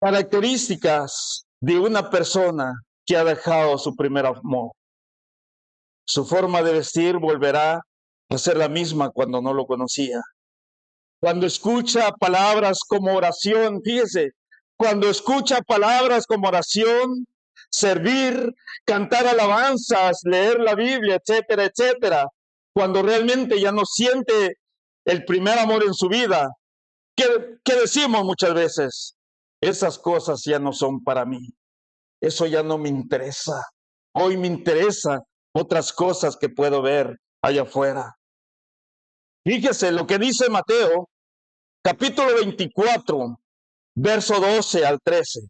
características de una persona que ha dejado su primer amor. Su forma de vestir volverá a ser la misma cuando no lo conocía. Cuando escucha palabras como oración, fíjese, cuando escucha palabras como oración, servir, cantar alabanzas, leer la Biblia, etcétera, etcétera, cuando realmente ya no siente el primer amor en su vida, ¿qué decimos muchas veces? Esas cosas ya no son para mí. Eso ya no me interesa. Hoy me interesa otras cosas que puedo ver allá afuera. Fíjese lo que dice Mateo, capítulo 24, verso 12 al 13.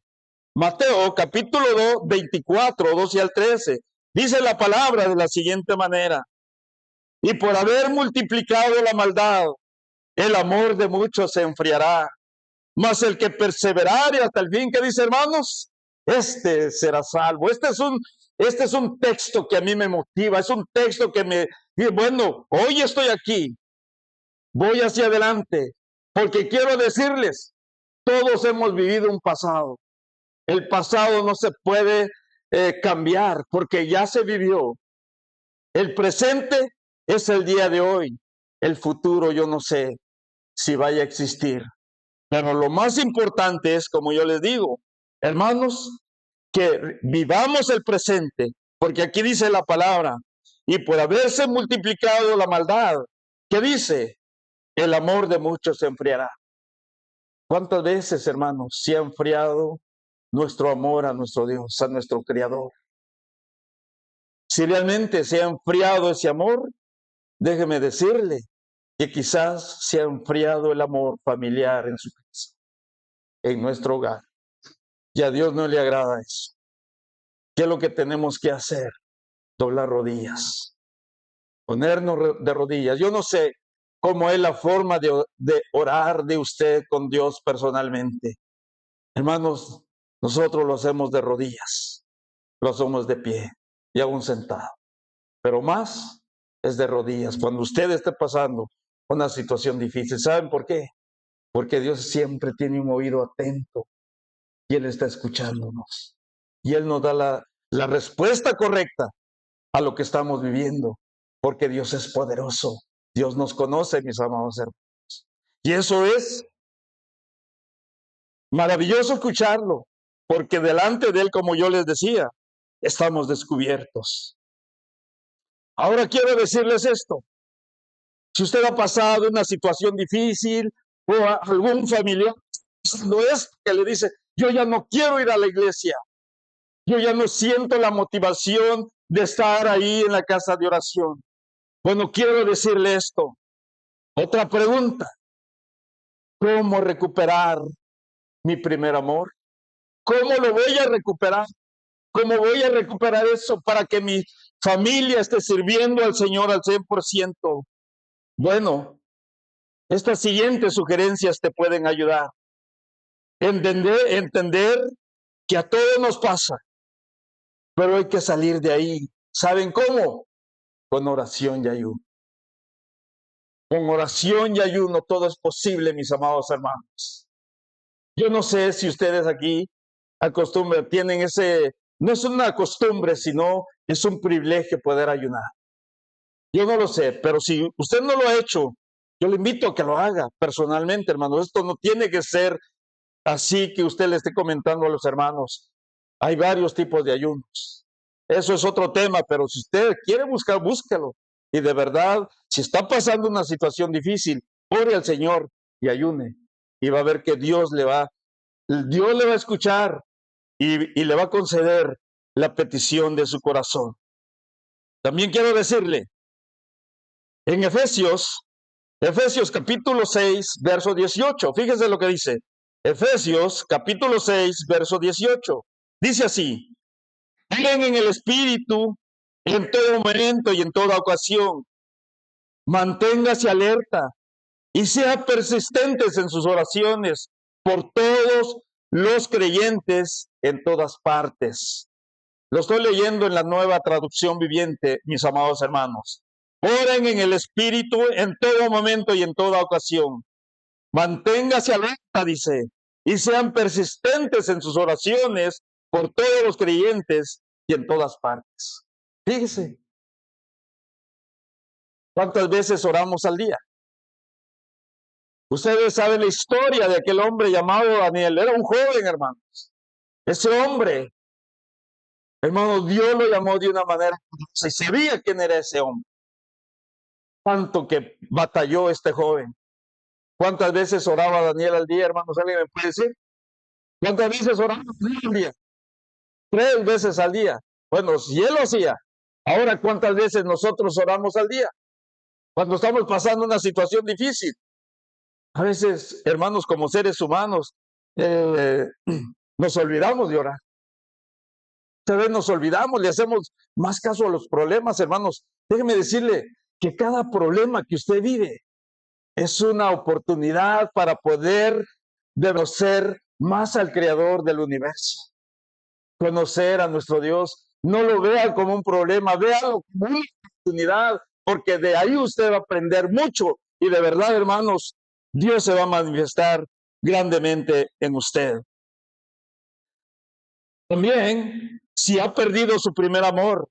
Mateo, capítulo 24, 12 al 13. Dice la palabra de la siguiente manera: y por haber multiplicado la maldad, el amor de muchos se enfriará. Mas el que perseverare hasta el fin, ¿qué dice, hermanos? Este será salvo. Este es un texto que a mí me motiva, es un texto que me dice, bueno, hoy estoy aquí, voy hacia adelante, porque quiero decirles, todos hemos vivido un pasado. El pasado no se puede cambiar porque ya se vivió. El presente es el día de hoy. El futuro yo no sé si vaya a existir. Pero lo más importante es, como yo les digo, hermanos, que vivamos el presente, porque aquí dice la palabra, y por haberse multiplicado la maldad, ¿qué dice? El amor de muchos se enfriará. ¿Cuántas veces, hermanos, se ha enfriado nuestro amor a nuestro Dios, a nuestro Creador? Si realmente se ha enfriado ese amor, déjeme decirle que quizás se ha enfriado el amor familiar en su casa, en nuestro hogar. Y a Dios no le agrada eso. ¿Qué es lo que tenemos que hacer? Doblar rodillas, ponernos de rodillas. Yo no sé cómo es la forma de orar de usted con Dios personalmente. Hermanos, nosotros lo hacemos de rodillas, lo hacemos de pie y aún sentado. Pero más es de rodillas. Cuando usted esté pasando una situación difícil, ¿saben por qué? Porque Dios siempre tiene un oído atento y Él está escuchándonos. Y Él nos da la respuesta correcta a lo que estamos viviendo, porque Dios es poderoso. Dios nos conoce, mis amados hermanos. Y eso es maravilloso escucharlo, porque delante de Él, como yo les decía, estamos descubiertos. Ahora quiero decirles esto. Si usted ha pasado una situación difícil o algún familiar, no es que le dice, yo ya no quiero ir a la iglesia, yo ya no siento la motivación de estar ahí en la casa de oración. Bueno, quiero decirle esto. Otra pregunta. ¿Cómo recuperar mi primer amor? ¿Cómo lo voy a recuperar? ¿Cómo voy a recuperar eso para que mi familia esté sirviendo al Señor al 100%? Bueno, estas siguientes sugerencias te pueden ayudar. Entender que a todos nos pasa, pero hay que salir de ahí. ¿Saben cómo? Con oración y ayuno. Con oración y ayuno todo es posible, mis amados hermanos. Yo no sé si ustedes aquí tienen no es una costumbre, sino es un privilegio poder ayunar. Yo no lo sé, pero si usted no lo ha hecho, yo le invito a que lo haga personalmente, hermano. Esto no tiene que ser así que usted le esté comentando a los hermanos. Hay varios tipos de ayunos. Eso es otro tema, pero si usted quiere buscar, búsquelo. Y de verdad, si está pasando una situación difícil, ore al Señor y ayune. Y va a ver que Dios le va a escuchar y le va a conceder la petición de su corazón. También quiero decirle, en Efesios capítulo 6, verso 18, fíjese lo que dice. Efesios capítulo 6, verso 18. Dice así: oren en el Espíritu en todo momento y en toda ocasión. Manténgase alerta y sea persistentes en sus oraciones por todos los creyentes en todas partes. Lo estoy leyendo en la Nueva Traducción Viviente, mis amados hermanos. Oren en el Espíritu en todo momento y en toda ocasión. Manténgase alerta, dice, y sean persistentes en sus oraciones por todos los creyentes y en todas partes. Fíjese, ¿cuántas veces oramos al día? Ustedes saben la historia de aquel hombre llamado Daniel. Era un joven, hermanos. Ese hombre, hermanos, Dios lo llamó de una manera y sabía quién era ese hombre. Tanto que batalló este joven. ¿Cuántas veces oraba Daniel al día, hermanos? ¿Alguien me puede decir? ¿Cuántas veces oraba Daniel al día? 3 veces al día. Bueno, si él lo hacía, ahora ¿cuántas veces nosotros oramos al día? Cuando estamos pasando una situación difícil. A veces, hermanos, como seres humanos, nos olvidamos de orar. Tal vez nos olvidamos, le hacemos más caso a los problemas, hermanos. Déjeme decirle que cada problema que usted vive es una oportunidad para poder conocer más al Creador del universo, conocer a nuestro Dios. No lo vea como un problema, véalo como una oportunidad, porque de ahí usted va a aprender mucho y de verdad, hermanos, Dios se va a manifestar grandemente en usted. También, si ha perdido su primer amor,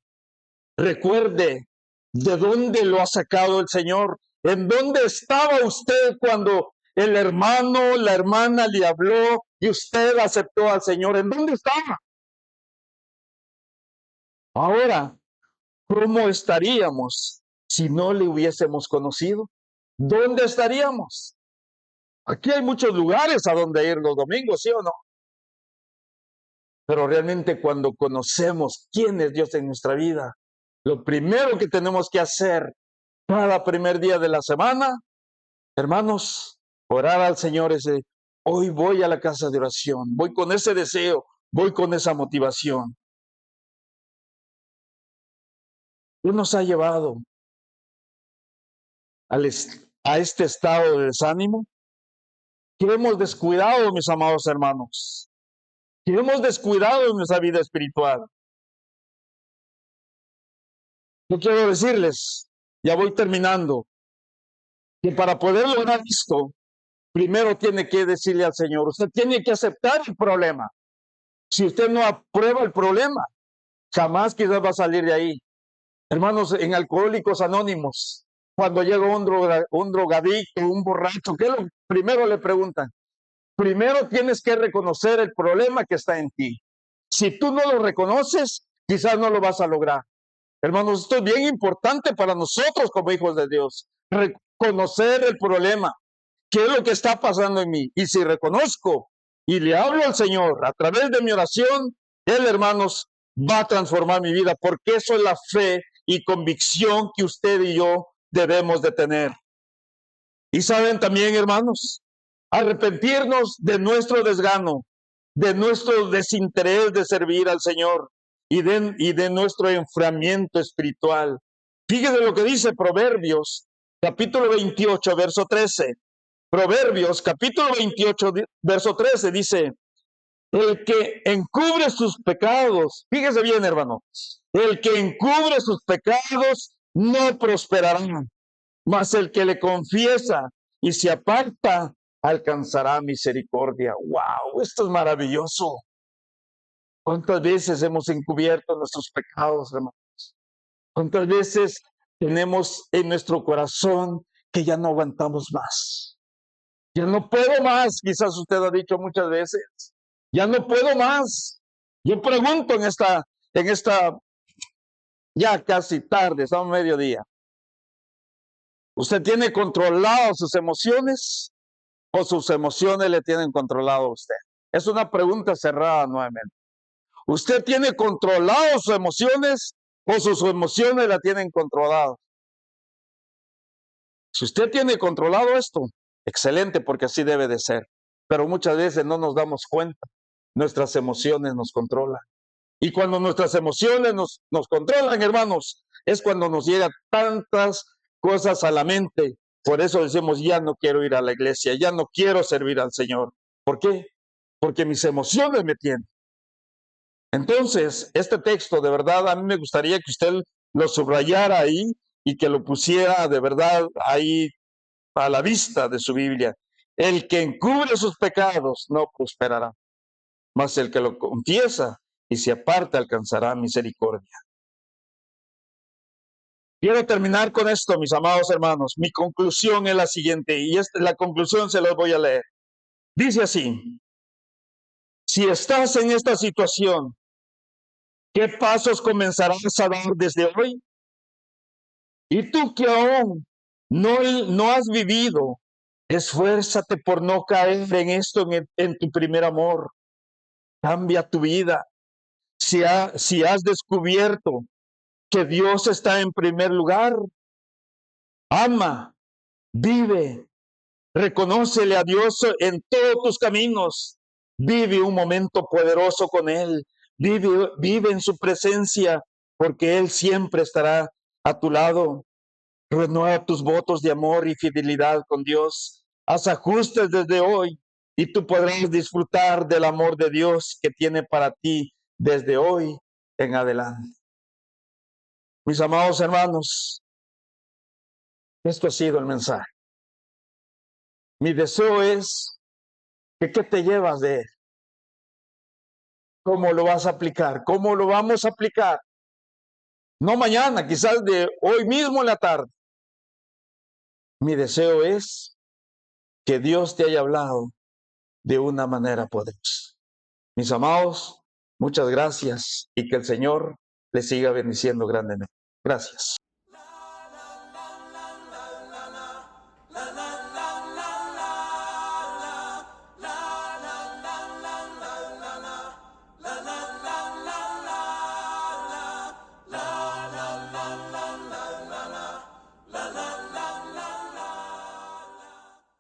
recuerde de dónde lo ha sacado el Señor. ¿En dónde estaba usted cuando el hermano, la hermana le habló y usted aceptó al Señor? ¿En dónde estaba? Ahora, ¿cómo estaríamos si no le hubiésemos conocido? ¿Dónde estaríamos? Aquí hay muchos lugares a donde ir los domingos, ¿sí o no? Pero realmente cuando conocemos quién es Dios en nuestra vida, lo primero que tenemos que hacer cada primer día de la semana, hermanos, orar al Señor ese, hoy voy a la casa de oración, voy con ese deseo, voy con esa motivación. Dios nos ha llevado a este estado de desánimo que hemos descuidado, mis amados hermanos, que hemos descuidado en nuestra vida espiritual. Yo quiero decirles, ya voy terminando, que para poder lograr esto, primero tiene que decirle al Señor, usted tiene que aceptar el problema. Si usted no aprueba el problema, jamás quizás va a salir de ahí. Hermanos, en Alcohólicos Anónimos, cuando llega un drogadicto, un borracho, ¿qué es lo primero le preguntan? Primero tienes que reconocer el problema que está en ti. Si tú no lo reconoces, quizás no lo vas a lograr. Hermanos, esto es bien importante para nosotros como hijos de Dios. Reconocer el problema. ¿Qué es lo que está pasando en mí? Y si reconozco y le hablo al Señor a través de mi oración, Él, hermanos, va a transformar mi vida, porque eso es la fe y convicción que usted y yo debemos de tener. Y saben también, hermanos, arrepentirnos de nuestro desgano, de nuestro desinterés de servir al Señor y de nuestro enfriamiento espiritual. Fíjese lo que dice Proverbios, capítulo 28, verso 13. Proverbios, capítulo 28, verso 13, dice, el que encubre sus pecados, fíjese bien, hermano, el que encubre sus pecados no prosperará, mas el que le confiesa y se aparta alcanzará misericordia. ¡Wow! Esto es maravilloso. ¿Cuántas veces hemos encubierto nuestros pecados, hermanos? ¿Cuántas veces tenemos en nuestro corazón que ya no aguantamos más? Ya no puedo más, quizás usted ha dicho muchas veces. Ya no puedo más. Yo pregunto en esta ya casi tarde, estamos mediodía. ¿Usted tiene controlado sus emociones o sus emociones le tienen controlado a usted? Es una pregunta cerrada nuevamente. ¿Usted tiene controlado sus emociones o sus emociones la tienen controlado? Si usted tiene controlado esto, excelente, porque así debe de ser. Pero muchas veces no nos damos cuenta. Nuestras emociones nos controlan. Y cuando nuestras emociones nos controlan, hermanos, es cuando nos llegan tantas cosas a la mente. Por eso decimos, ya no quiero ir a la iglesia, ya no quiero servir al Señor. ¿Por qué? Porque mis emociones me tienen. Entonces, este texto, de verdad, a mí me gustaría que usted lo subrayara ahí y que lo pusiera de verdad ahí a la vista de su Biblia. El que encubre sus pecados no prosperará, mas el que lo confiesa y se aparta alcanzará misericordia. Quiero terminar con esto, mis amados hermanos. Mi conclusión es la siguiente, y la conclusión se los voy a leer. Dice así: si estás en esta situación, ¿qué pasos comenzarás a dar desde hoy? Y tú que aún no has vivido, esfuérzate por no caer en esto en tu primer amor. Cambia tu vida. Si has descubierto que Dios está en primer lugar, ama, vive, reconócele a Dios en todos tus caminos, vive un momento poderoso con Él, Vive en su presencia, porque Él siempre estará a tu lado. Renueva tus votos de amor y fidelidad con Dios. Haz ajustes desde hoy y tú podrás disfrutar del amor de Dios que tiene para ti desde hoy en adelante. Mis amados hermanos, esto ha sido el mensaje. Mi deseo es que ¿qué te llevas de él? ¿Cómo lo vas a aplicar? ¿Cómo lo vamos a aplicar? No mañana, quizás de hoy mismo en la tarde. Mi deseo es que Dios te haya hablado de una manera poderosa. Mis amados, muchas gracias y que el Señor les siga bendiciendo grandemente. Gracias.